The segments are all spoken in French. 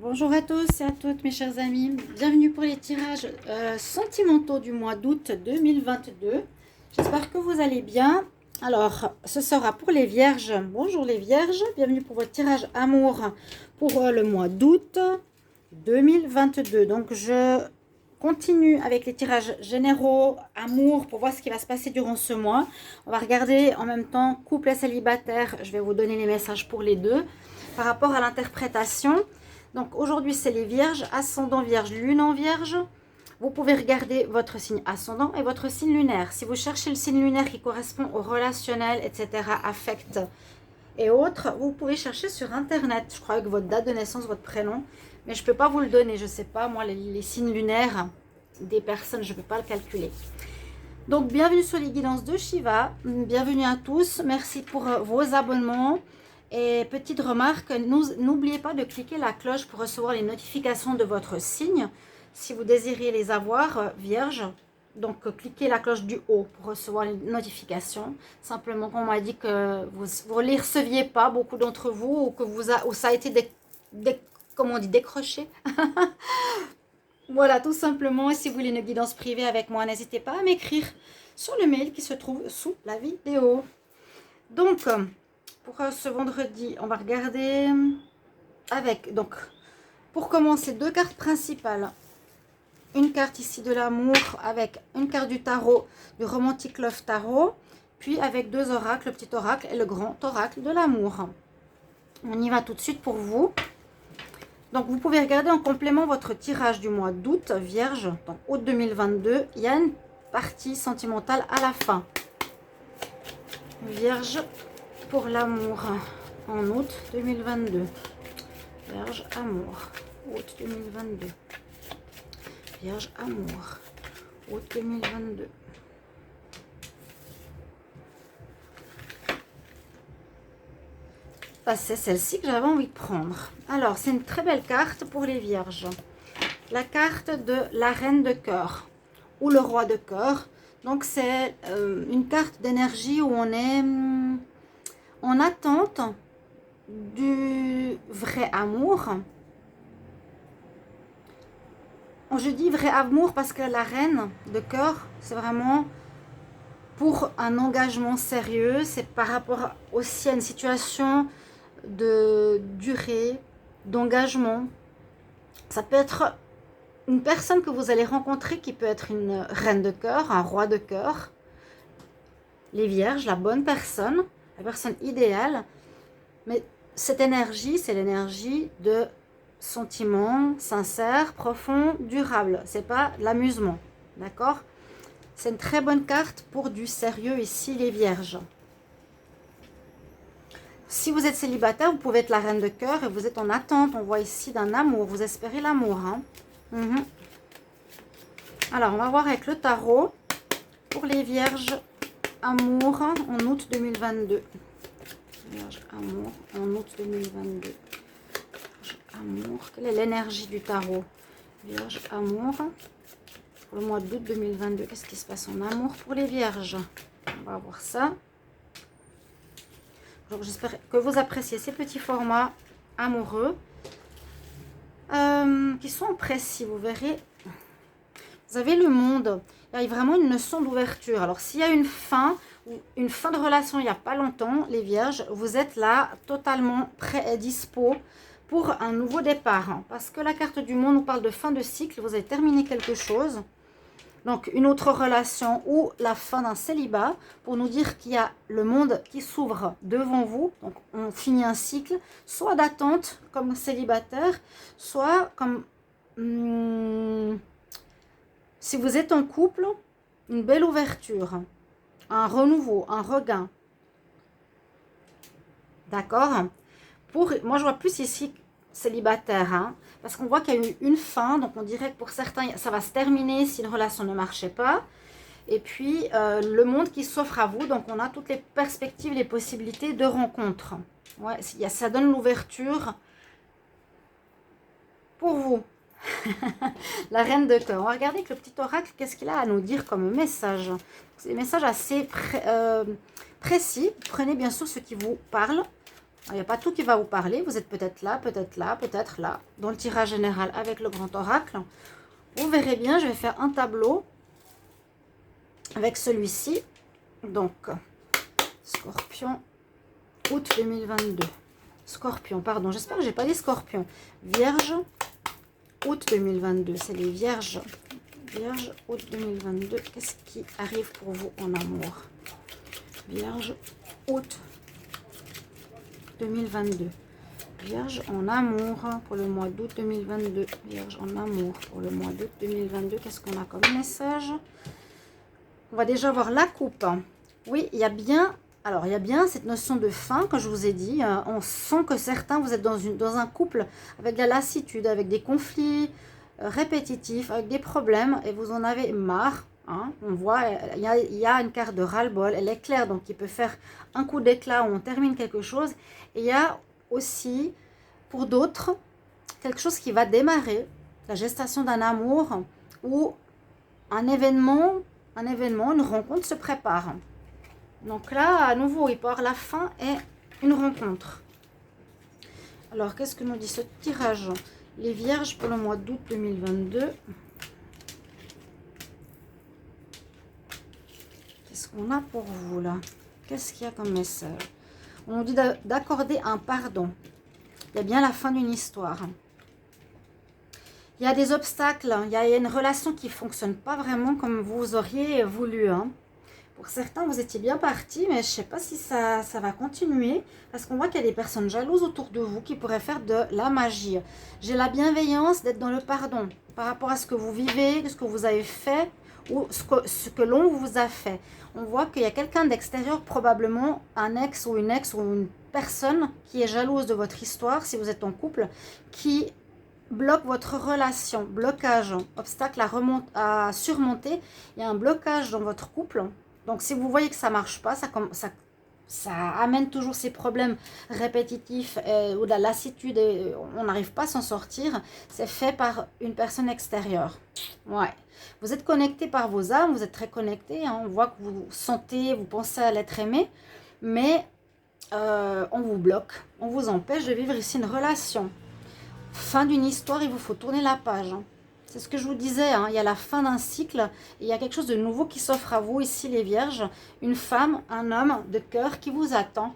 Bonjour à tous et à toutes mes chers amis, bienvenue pour les tirages sentimentaux du mois d'août 2022. J'espère que vous allez bien. Alors, ce sera pour les vierges. Bonjour les vierges, bienvenue pour votre tirage amour pour le mois d'août 2022. Donc, je continue avec les tirages généraux amour pour voir ce qui va se passer durant ce mois. On va regarder en même temps couple et célibataire. Je vais vous donner les messages pour les deux par rapport à l'interprétation. Donc aujourd'hui c'est les vierges, ascendant vierge, lune en vierge. Vous pouvez regarder votre signe ascendant et votre signe lunaire. Si vous cherchez le signe lunaire qui correspond au relationnel, etc., affect et autres, vous pouvez chercher sur internet. Je crois avec votre date de naissance, votre prénom. Mais je ne peux pas vous le donner, je ne sais pas. Moi, les signes lunaires des personnes, je ne peux pas le calculer. Donc bienvenue sur les guidances de Shiva. Bienvenue à tous. Merci pour vos abonnements. Et petite remarque, n'oubliez pas de cliquer la cloche pour recevoir les notifications de votre signe. Si vous désirez les avoir, vierge, donc cliquez la cloche du haut pour recevoir les notifications. Simplement, on m'a dit que vous ne les receviez pas, beaucoup d'entre vous, ou que ou ça a été comment on dit, décroché. Voilà, tout simplement. Et si vous voulez une guidance privée avec moi, n'hésitez pas à m'écrire sur le mail qui se trouve sous la vidéo. Donc, pour ce vendredi, on va regarder avec, donc, pour commencer, deux cartes principales. Une carte ici de l'amour avec une carte du tarot, du Romantic Love Tarot, puis avec deux oracles, le petit oracle et le grand oracle de l'amour. On y va tout de suite pour vous. Donc, vous pouvez regarder en complément votre tirage du mois d'août, vierge, donc août 2022. Il y a une partie sentimentale à la fin. Vierge pour l'amour en août 2022. Vierge amour, août 2022. Vierge amour, août 2022. C'est celle-ci que j'avais envie de prendre. Alors, c'est une très belle carte pour les vierges. La carte de la reine de cœur ou le roi de cœur. Donc, c'est une carte d'énergie où on est en attente du vrai amour. Je dis vrai amour parce que la reine de cœur, c'est vraiment pour un engagement sérieux. C'est par rapport aussi à une situation de durée, d'engagement. Ça peut être une personne que vous allez rencontrer qui peut être une reine de cœur, un roi de cœur. Les vierges, la bonne personne, la personne idéale. Mais cette énergie, c'est l'énergie de sentiment sincère, profond, durable. C'est pas l'amusement, d'accord? C'est une très bonne carte pour du sérieux ici, les vierges. Si vous êtes célibataire, vous pouvez être la reine de cœur et vous êtes en attente, on voit ici, d'un amour. Vous espérez l'amour. Hein? Alors, on va voir avec le tarot pour les vierges amour en août 2022. Vierge amour en août 2022. Vierge amour, quelle est l'énergie du tarot? Vierge amour pour le mois d'août 2022. Qu'est-ce qui se passe en amour pour les vierges? On va voir ça. J'espère que vous appréciez ces petits formats amoureux qui sont précis. Vous verrez, vous avez le monde. Il y a vraiment une notion d'ouverture. Alors, s'il y a une fin de relation il n'y a pas longtemps, les vierges, vous êtes là totalement prêt et dispo pour un nouveau départ. Hein, parce que la carte du monde nous parle de fin de cycle. Vous avez terminé quelque chose. Donc, une autre relation ou la fin d'un célibat pour nous dire qu'il y a le monde qui s'ouvre devant vous. Donc, on finit un cycle, soit d'attente comme célibataire, soit comme si vous êtes en couple, une belle ouverture, un renouveau, un regain. D'accord? Moi, je vois plus ici célibataire, hein, parce qu'on voit qu'il y a eu une fin, donc on dirait que pour certains ça va se terminer si une relation ne marchait pas, et puis le monde qui s'offre à vous, donc on a toutes les perspectives, les possibilités de rencontre. Ouais, ça donne l'ouverture pour vous. La reine de cœur. On va regarder que le petit oracle, qu'est-ce qu'il a à nous dire comme message. C'est des messages assez précis. Prenez bien sûr ce qui vous parle. Il n'y a pas tout qui va vous parler. Vous êtes peut-être là, peut-être là, peut-être là. Dans le tirage général avec le grand oracle. Vous verrez bien, je vais faire un tableau avec celui-ci. Donc, Scorpion, août 2022. Scorpion, pardon, j'espère que je n'ai pas dit Scorpion. Vierge, août 2022. C'est les Vierges. Vierge, août 2022. Qu'est-ce qui arrive pour vous en amour? Vierge, août 2022. Vierge en amour pour le mois d'août 2022. Vierge en amour pour le mois d'août 2022. Qu'est-ce qu'on a comme message? On va déjà voir la coupe. Oui, il y a bien... Alors, il y a bien cette notion de fin que je vous ai dit. On sent que certains, vous êtes dans un couple avec de la lassitude, avec des conflits répétitifs, avec des problèmes, et vous en avez marre. Hein. On voit, il y a une carte de ras-le-bol. Elle est claire, donc il peut faire un coup d'éclat où on termine quelque chose. Et il y a aussi, pour d'autres, quelque chose qui va démarrer, la gestation d'un amour ou un événement, une rencontre se prépare. Donc là, à nouveau, il peut y avoir la fin et une rencontre. Alors, qu'est-ce que nous dit ce tirage? Les Vierges pour le mois d'août 2022. Qu'est-ce qu'on a pour vous là? Qu'est-ce qu'il y a comme message? On nous dit d'accorder un pardon. Il y a bien la fin d'une histoire. Il y a des obstacles. Il y a une relation qui ne fonctionne pas vraiment comme vous auriez voulu. Hein. Pour certains, vous étiez bien partis, mais je ne sais pas si ça va continuer. Parce qu'on voit qu'il y a des personnes jalouses autour de vous qui pourraient faire de la magie. J'ai la bienveillance d'être dans le pardon. Par rapport à ce que vous vivez, ce que vous avez fait ou ce que l'on vous a fait. On voit qu'il y a quelqu'un d'extérieur, probablement un ex ou une personne qui est jalouse de votre histoire, si vous êtes en couple, qui bloque votre relation, blocage, obstacle à surmonter. Il y a un blocage dans votre couple. Donc, si vous voyez que ça ne marche pas, ça amène toujours ces problèmes répétitifs ou de la lassitude et on n'arrive pas à s'en sortir. C'est fait par une personne extérieure. Ouais. Vous êtes connecté par vos âmes, vous êtes très connecté. Hein. On voit que vous sentez, vous pensez à l'être aimé, mais on vous bloque, on vous empêche de vivre ici une relation. Fin d'une histoire, il vous faut tourner la page. Hein. C'est ce que je vous disais, hein. Il y a la fin d'un cycle, et il y a quelque chose de nouveau qui s'offre à vous ici les Vierges. Une femme, un homme de cœur qui vous attend.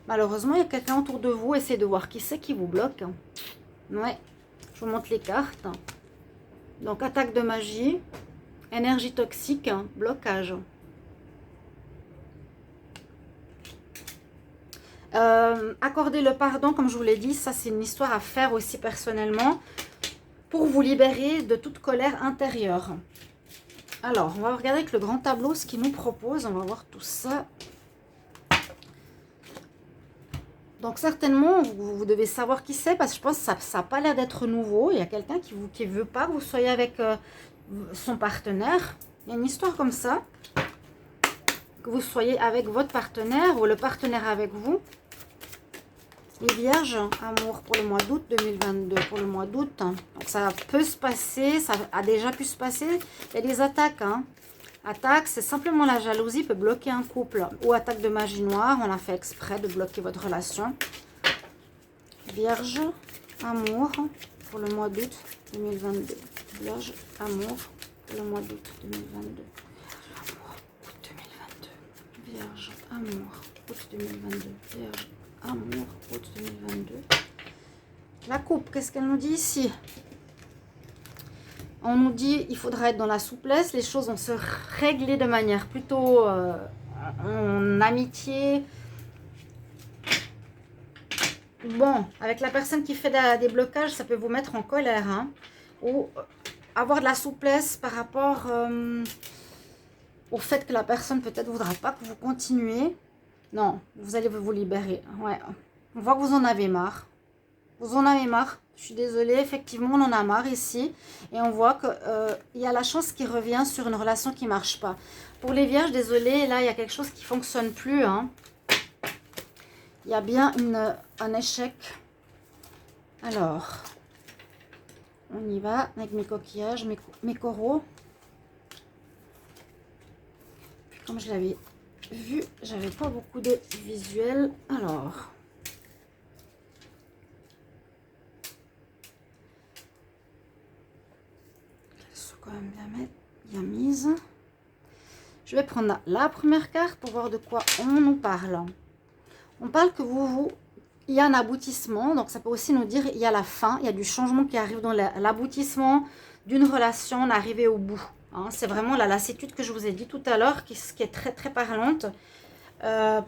Malheureusement, il y a quelqu'un autour de vous, essayez de voir qui c'est qui vous bloque. Hein. Ouais, je vous montre les cartes. Donc, attaque de magie, énergie toxique, hein, blocage. Accorder le pardon, comme je vous l'ai dit, ça c'est une histoire à faire aussi personnellement pour vous libérer de toute colère intérieure. Alors, on va regarder avec le grand tableau ce qu'il nous propose. On va voir tout ça. Donc, certainement, vous devez savoir qui c'est parce que je pense que ça n'a pas l'air d'être nouveau. Il y a quelqu'un qui ne veut pas que vous soyez avec son partenaire. Il y a une histoire comme ça. Que vous soyez avec votre partenaire ou le partenaire avec vous. Les Vierges, amour pour le mois d'août 2022, pour le mois d'août. Donc ça peut se passer, ça a déjà pu se passer. Il y a des attaques. Hein. Attaque, c'est simplement la jalousie peut bloquer un couple. Ou attaque de magie noire, on a fait exprès de bloquer votre relation. Vierge, amour pour le mois d'août 2022. Vierge, amour pour le mois d'août 2022. Vierge, amour, août 2022. Vierge, amour, août 2022. La coupe, qu'est-ce qu'elle nous dit ici? On nous dit il faudra être dans la souplesse. Les choses vont se régler de manière plutôt en amitié. Bon, avec la personne qui fait des blocages, ça peut vous mettre en colère. Hein, ou avoir de la souplesse par rapport... au fait que la personne peut-être ne voudra pas que vous continuez. Non, vous allez vous libérer. Ouais. On voit que vous en avez marre. Vous en avez marre. Je suis désolée, effectivement, on en a marre ici. Et on voit qu'il y a la chance qui revient sur une relation qui ne marche pas. Pour les Vierges, désolée, là, il y a quelque chose qui ne fonctionne plus. Hein. Il y a bien un échec. Alors, on y va avec mes coquillages, mes coraux. Comme je l'avais vu, j'avais pas beaucoup de visuels. Alors, quand même bien mise. Je vais prendre la première carte pour voir de quoi on nous parle. On parle que il y a un aboutissement, donc ça peut aussi nous dire il y a la fin, il y a du changement qui arrive dans l'aboutissement d'une relation, on est arrivé au bout. Hein. C'est vraiment la lassitude que je vous ai dit tout à l'heure, qui est très très parlante,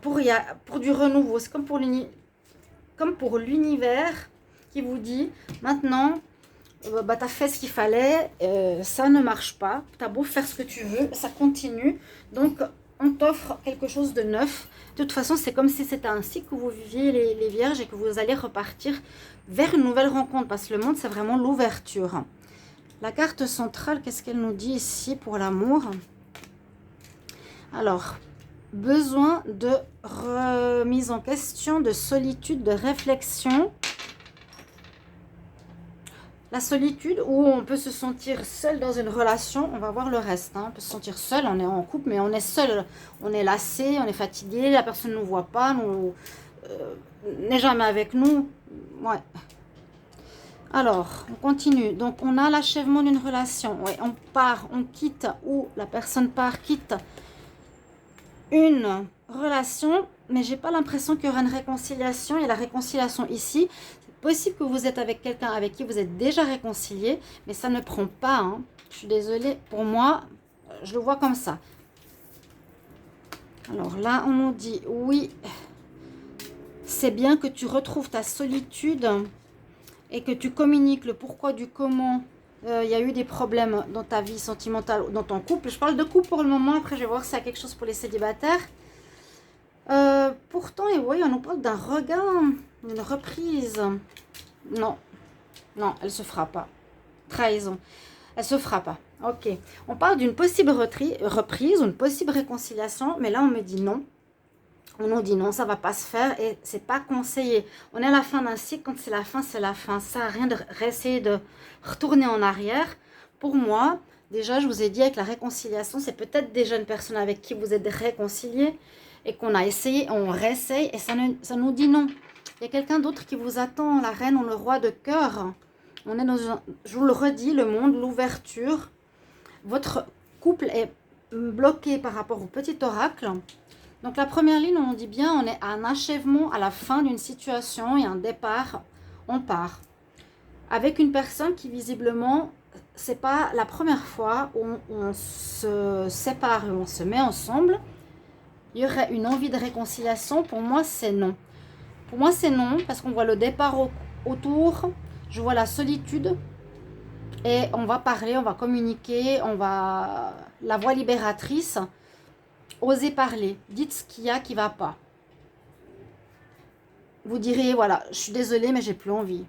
pour du renouveau. C'est comme pour l'univers qui vous dit maintenant, bah, tu as fait ce qu'il fallait, ça ne marche pas, tu as beau faire ce que tu veux, ça continue, donc on t'offre quelque chose de neuf. De toute façon, c'est comme si c'était ainsi que vous viviez les vierges et que vous allez repartir vers une nouvelle rencontre, parce que le monde, c'est vraiment l'ouverture. La carte centrale, qu'est-ce qu'elle nous dit ici pour l'amour? Alors, besoin de remise en question, de solitude, de réflexion. La solitude, où on peut se sentir seul dans une relation, on va voir le reste. Hein. On peut se sentir seul, on est en couple, mais on est seul. On est lassé, on est fatigué, la personne ne nous voit pas, n'est jamais avec nous. Ouais. Alors, on continue. Donc, on a l'achèvement d'une relation. Ouais, on part, on quitte, ou la personne part, quitte une relation, mais j'ai pas l'impression qu'il y aura une réconciliation. Il y a la réconciliation ici. Possible que vous êtes avec quelqu'un avec qui vous êtes déjà réconcilié, mais ça ne prend pas. Hein. Je suis désolée, pour moi, je le vois comme ça. Alors là, on nous dit, oui, c'est bien que tu retrouves ta solitude et que tu communiques le pourquoi du comment. Il y a eu des problèmes dans ta vie sentimentale, dans ton couple. Je parle de couple pour le moment, après je vais voir si y a quelque chose pour les célibataires. Pourtant, et oui, on nous parle d'un regain, une reprise. Non, non, elle se fera pas. Trahison, elle se fera pas. Ok, on parle d'une possible reprise, une possible réconciliation, mais là on me dit non. On nous dit non, ça va pas se faire et c'est pas conseillé. On est à la fin d'un cycle, quand c'est la fin, c'est la fin. Ça sert à rien de essayer de retourner en arrière. Pour moi, déjà, je vous ai dit avec la réconciliation, c'est peut-être déjà une personne avec qui vous êtes réconciliés et qu'on a essayé, on réessaye et ça nous dit non. Il y a quelqu'un d'autre qui vous attend, la reine ou le roi de cœur. On est dans je vous le redis, le monde, l'ouverture. Votre couple est bloqué par rapport au petit oracle. Donc la première ligne, on dit bien, on est à un achèvement, à la fin d'une situation et un départ, on part. Avec une personne qui visiblement, c'est pas la première fois où on se sépare et on se met ensemble. Il y aurait une envie de réconciliation, pour moi c'est non. Pour moi c'est non, parce qu'on voit le départ autour, je vois la solitude, et on va parler, on va communiquer, on va... La voix libératrice, osez parler, dites ce qu'il y a qui ne va pas. Vous direz, voilà, je suis désolée, mais j'ai plus envie.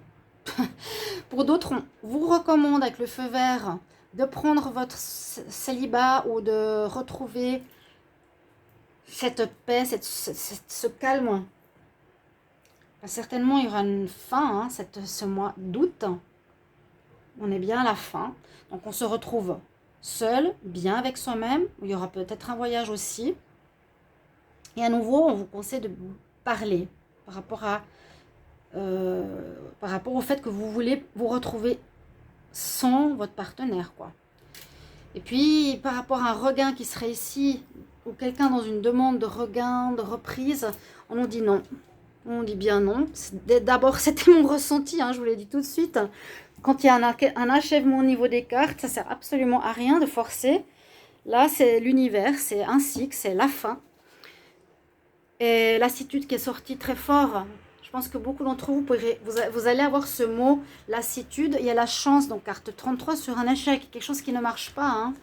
Pour d'autres, on vous recommande avec le feu vert de prendre votre célibat ou de retrouver cette paix, ce calme. Certainement, il y aura une fin, hein, ce mois d'août. On est bien à la fin. Donc, on se retrouve seul, bien avec soi-même. Il y aura peut-être un voyage aussi. Et à nouveau, on vous conseille de parler par rapport au fait que vous voulez vous retrouver sans votre partenaire, quoi. Et puis, par rapport à un regain qui serait ici, ou quelqu'un dans une demande de regain, de reprise, on nous dit non. On dit bien non. D'abord, c'était mon ressenti, hein, je vous l'ai dit tout de suite. Quand il y a un achèvement au niveau des cartes, ça ne sert absolument à rien de forcer. Là, c'est l'univers, c'est un cycle, c'est la fin. Et lassitude qui est sortie très fort. Je pense que beaucoup d'entre vous, vous allez avoir ce mot, lassitude. Il y a la chance, donc carte 33 sur un échec, quelque chose qui ne marche pas. Hein.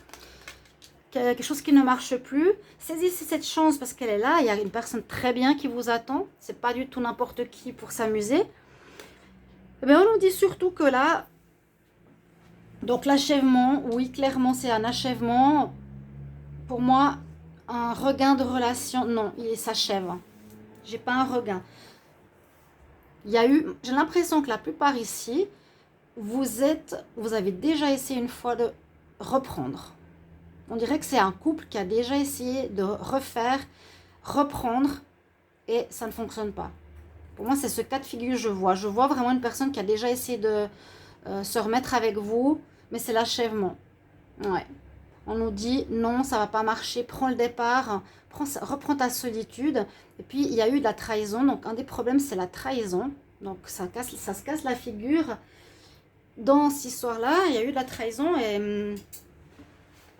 Quelque chose qui ne marche plus. Saisissez cette chance parce qu'elle est là. Il y a une personne très bien qui vous attend. C'est pas du tout n'importe qui pour s'amuser. Mais on nous dit surtout que là, donc l'achèvement, oui, clairement c'est un achèvement. Pour moi, un regain de relation, non, il s'achève. J'ai pas un regain. J'ai l'impression que la plupart ici, vous avez déjà essayé une fois de reprendre. On dirait que c'est un couple qui a déjà essayé de reprendre, et ça ne fonctionne pas. Pour moi, c'est ce cas de figure que je vois. Je vois vraiment une personne qui a déjà essayé de se remettre avec vous, mais c'est l'achèvement. Ouais. On nous dit non, ça va pas marcher, prends le départ, reprends ta solitude. Et puis il y a eu de la trahison. Donc un des problèmes, c'est la trahison. Donc ça se casse la figure. Dans cette histoire-là, il y a eu de la trahison et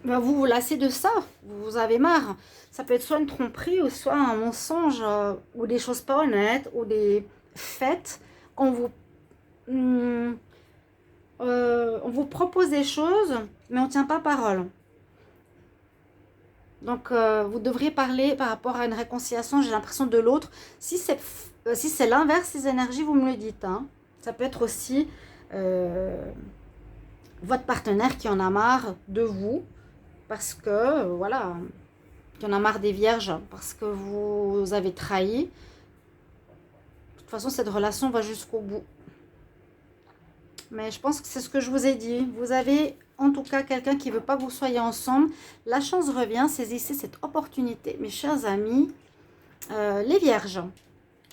ben, vous vous lassez de ça. Vous avez marre. Ça peut être soit une tromperie ou soit un mensonge ou des choses pas honnêtes ou des faits. On vous, hum, on vous propose des choses, mais on ne tient pas parole. Donc, vous devriez parler par rapport à une réconciliation, j'ai l'impression, de l'autre. Si c'est l'inverse, ces énergies, vous me le dites. Hein. Ça peut être aussi votre partenaire qui en a marre de vous, parce que, voilà, qui en a marre des vierges, parce que vous avez trahi. De toute façon, cette relation va jusqu'au bout. Mais je pense que c'est ce que je vous ai dit. Vous avez en tout cas quelqu'un qui ne veut pas que vous soyez ensemble. La chance revient, saisissez cette opportunité, mes chers amis. Les vierges.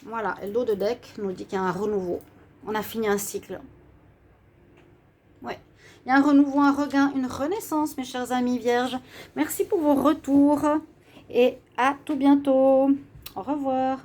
Voilà, et le dos de deck nous dit qu'il y a un renouveau. On a fini un cycle. Ouais. Il y a un renouveau, un regain, une renaissance, mes chers amis vierges. Merci pour vos retours et à tout bientôt. Au revoir.